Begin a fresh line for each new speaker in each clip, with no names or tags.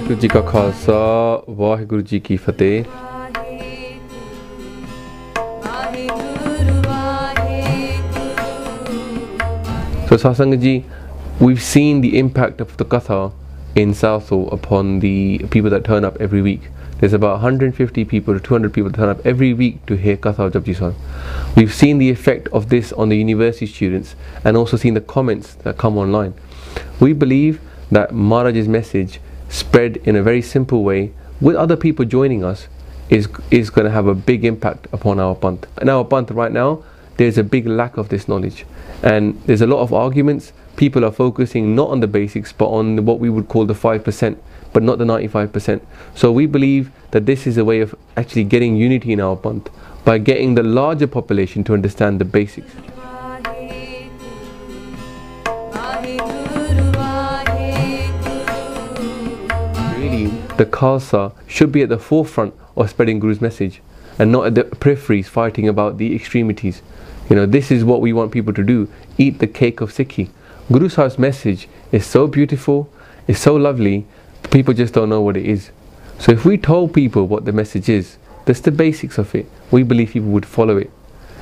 वाहिगुरु जी का खालसा, वाहिगुरु जी की फतेह। So Satsang ji, we've seen the impact of the Katha in Southall upon the people that turn up every week. There's about 150 people to 200 people that turn up every week to hear Katha Japji Sahib. We've seen the effect of this on the university students and also seen the comments that come online. We believe that Maharaj's message spread in a very simple way with other people joining us is going to have a big impact upon our Panth. In our Panth right now, there's a big lack of this knowledge, and there's a lot of arguments. People are focusing not on the basics but on what we would call the 5%, but not the 95%. So we believe that this is a way of actually getting unity in our Panth by getting the larger population to understand the basics. Really, the Khalsa should be at the forefront of spreading Guru's message and not at the peripheries fighting about the extremities. You know, this is what we want people to do: eat the cake of Sikhi. Guru Sahib's message is so beautiful, it's so lovely, people just don't know what it is. So if we told people what the message is, that's the basics of it, we believe people would follow it.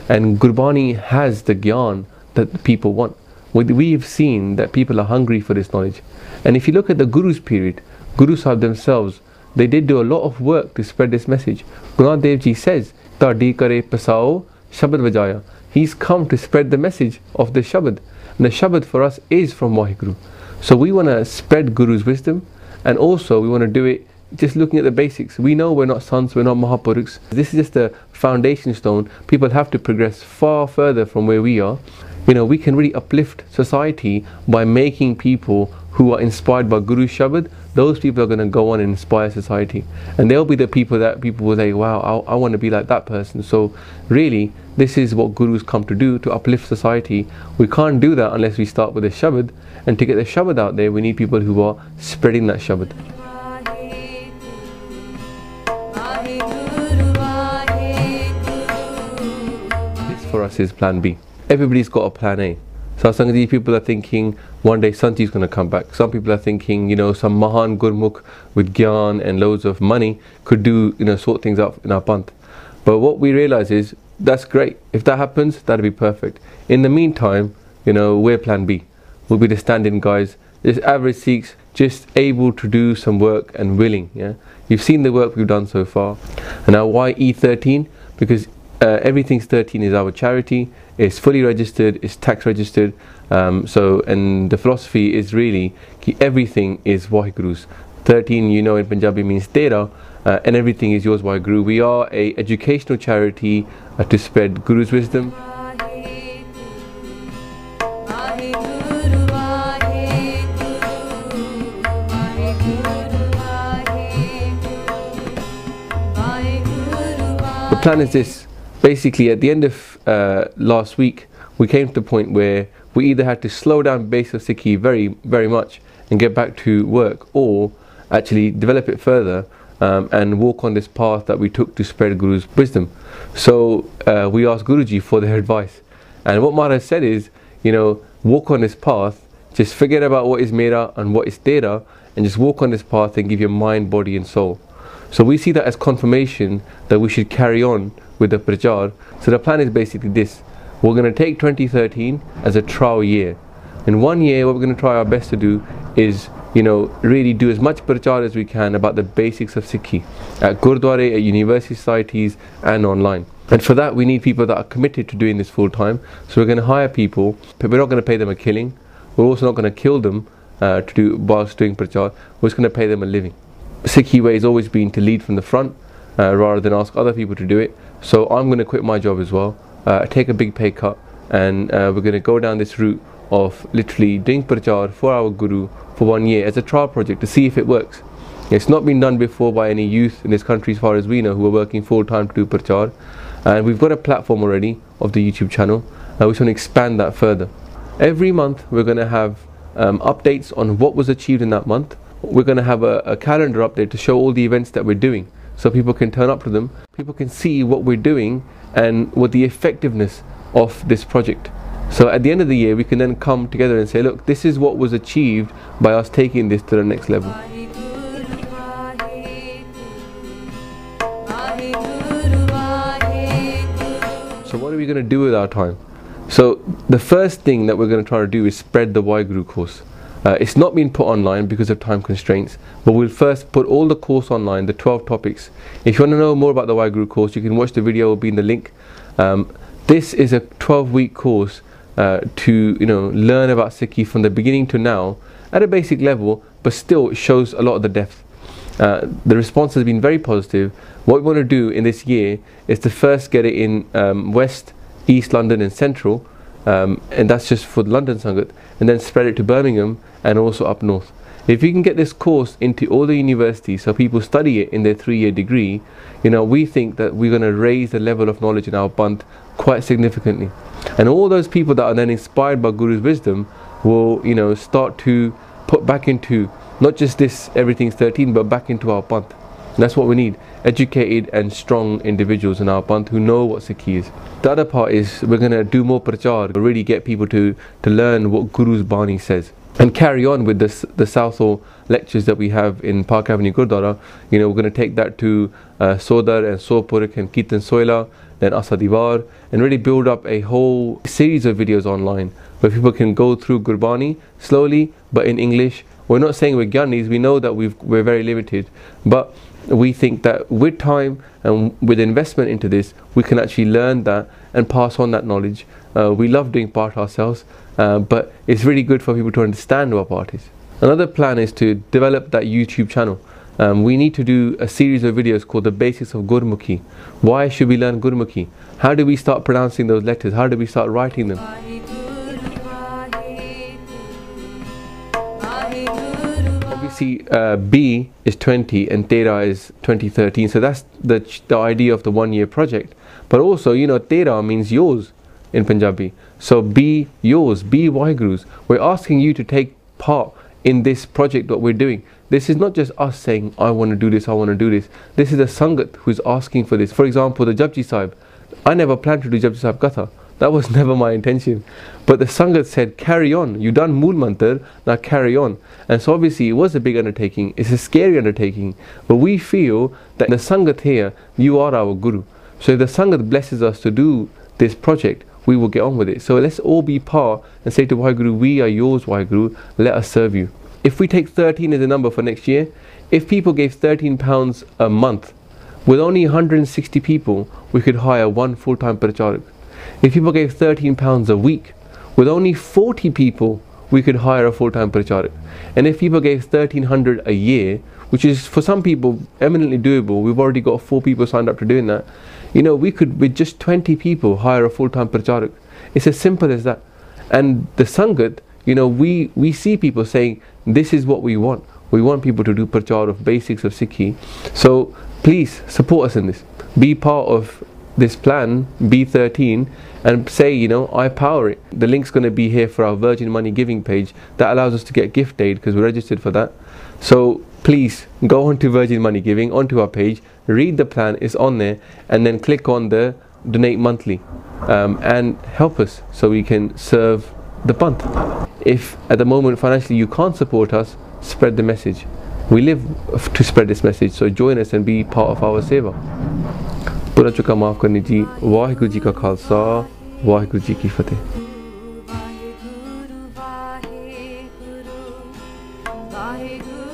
And Gurbani has the gyan that people want. We've seen that people are hungry for this knowledge. And if you look at the Guru's period, Guru Sahib themselves, they did do a lot of work to spread this message. Guru Nanak Dev Ji says, "Tadi kare pasao shabad vajaya." He's come to spread the message of the Shabad. And the Shabad for us is from Vaheguru. So we want to spread Guru's wisdom, and also we want to do it just looking at the basics. We know we're not sons, we're not Mahapurukhs. This is just a foundation stone. People have to progress far further from where we are. You know, we can really uplift society by making people who are inspired by Guru's Shabad. Those people are going to go on and inspire society, and they'll be the people that people will say, wow, I want to be like that person. So really, this is what Guru's come to do, to uplift society. We can't do that unless we start with the Shabad, and to get the Shabad out there, we need people who are spreading that Shabad. This for us is Plan B. Everybody's got a Plan A. So some of these people are thinking one day Santi's going to come back. Some people are thinking, you know, some Mahan Gurmukh with Gyan and loads of money could do, you know, sort things out in our Panth. But what we realize is, that's great. If that happens, that'll be perfect. In the meantime, you know, we're Plan B. We'll be the stand-in guys, just average Sikhs, just able to do some work and willing. Yeah, you've seen the work we've done so far. And now why E13? Because everything's 13 is our charity. It's fully registered, it's tax registered. And the philosophy is really everything is Vaheguru's. 13, you know, in Punjabi means Tera, and everything is yours by Guru. We are a educational charity to spread Guru's wisdom. The plan is this. Basically, at the end of last week, we came to the point where we either had to slow down base of Sikhi very much and get back to work, or actually develop it further and walk on this path that we took to spread Guru's wisdom. So we asked Guruji for their advice, and what Maharaj said is, you know, walk on this path, just forget about what is Mera and what is Tera, and just walk on this path and give your mind, body and soul. So we see that as confirmation that we should carry on with the prachar. So the plan is basically this: we're going to take 2013 as a trial year. In 1 year, what we're going to try our best to do is, you know, really do as much prachar as we can about the basics of Sikhi at Gurdwaras, at university societies and online. And for that we need people that are committed to doing this full time. So we're going to hire people, but we're not going to pay them a killing. We're also not going to kill them whilst doing prachar. We're just going to pay them a living. Sikhi way has always been to lead from the front rather than ask other people to do it. So I'm going to quit my job as well, take a big pay cut, and we're going to go down this route of literally doing prachar for our Guru for 1 year as a trial project to see if it works. It's not been done before by any youth in this country as far as we know who are working full time to do prachar, and we've got a platform already of the YouTube channel. We just want to expand that further. Every month we're going to have updates on what was achieved in that month. We're going to have a calendar update to show all the events that we're doing, so people can turn up to them, people can see what we're doing and what the effectiveness of this project. So at the end of the year we can then come together and say, look, this is what was achieved by us taking this to the next level. So what are we going to do with our time? So the first thing that we're going to try to do is spread the Vaheguru course. It's not been put online because of time constraints, but we'll first put all the course online, the 12 topics. If you want to know more about the Vaheguru course, you can watch the video, it will be in the link. This is a 12-week course to learn about Sikhi from the beginning to now at a basic level, but still it shows a lot of the depth. The response has been very positive. What we want to do in this year is to first get it in West, East London and Central, and that's just for the London Sangat, and then spread it to Birmingham and also up north. If we can get this course into all the universities so people study it in their 3-year degree, we think that we're going to raise the level of knowledge in our Panth quite significantly. And all those people that are then inspired by Guru's wisdom will start to put back into not just this everything's 13, but back into our Panth. And that's what we need, educated and strong individuals in our Panth who know what Sikhi is. The other part is we're going to do more prachar, really get people to learn what Guru's Bani says, and carry on with the Southall lectures that we have in Park Avenue Gurdwara. We're going to take that to Sodar and Sopurik and Kirtan Soila, then Asadivar, and really build up a whole series of videos online where people can go through Gurbani slowly, but in English. We're not saying we're Gyanis, we know that we're very limited, but we think that with time and with investment into this, we can actually learn that and pass on that knowledge. We love doing part ourselves, but it's really good for people to understand what part is. Another plan is to develop that YouTube channel. We need to do a series of videos called The Basics of Gurmukhi. Why should we learn Gurmukhi? How do we start pronouncing those letters? How do we start writing them? Obviously B is 20 and Tera is 2013, so that's the idea of the 1-year project. But also, Tera means yours in Punjabi, so be yours, be Vaheguru's. We're asking you to take part in this project that we're doing. This is not just us saying I want to do this, I want to do this. This is a Sangat who's asking for this. For example, the Japji Sahib, I never planned to do Japji Sahib Katha. That was never my intention, but the Sangat said carry on, you've done Mool Mantar, now carry on. And so obviously it was a big undertaking, it's a scary undertaking, but we feel that the Sangat here, you are our Guru. So if the Sangat blesses us to do this project, we will get on with it. So let's all be par and say to Vaheguru, we are yours Vaheguru, let us serve you. If we take 13 as a number for next year, if people gave £13 a month, with only 160 people, we could hire 1 full-time pracharak. If people gave £13 a week, with only 40 people, we could hire a full-time pracharak. And if people gave 1,300 a year, which is for some people eminently doable, we've already got 4 people signed up to doing that, we could with just 20 people hire a full-time pracharak. It's as simple as that. And the Sangat, we see people saying, this is what we want. We want people to do prachar of basics of Sikhi. So please support us in this. Be part of this plan B13 and say, I power it. The link's going to be here for our Virgin Money giving page. That allows us to get gift aid because we're registered for that. So please go on to Virgin Money Giving, onto our page, read the plan, it's on there, and then click on the donate monthly and help us so we can serve the Panth. If at the moment financially you can't support us, spread the message. We live to spread this message, so join us and be part of our seva. Pura chuka maaf karni ji. Vaheguru ji ka Khalsa, Vaheguru ji ki Fateh.
Vaheguru, Vaheguru, Vaheguru.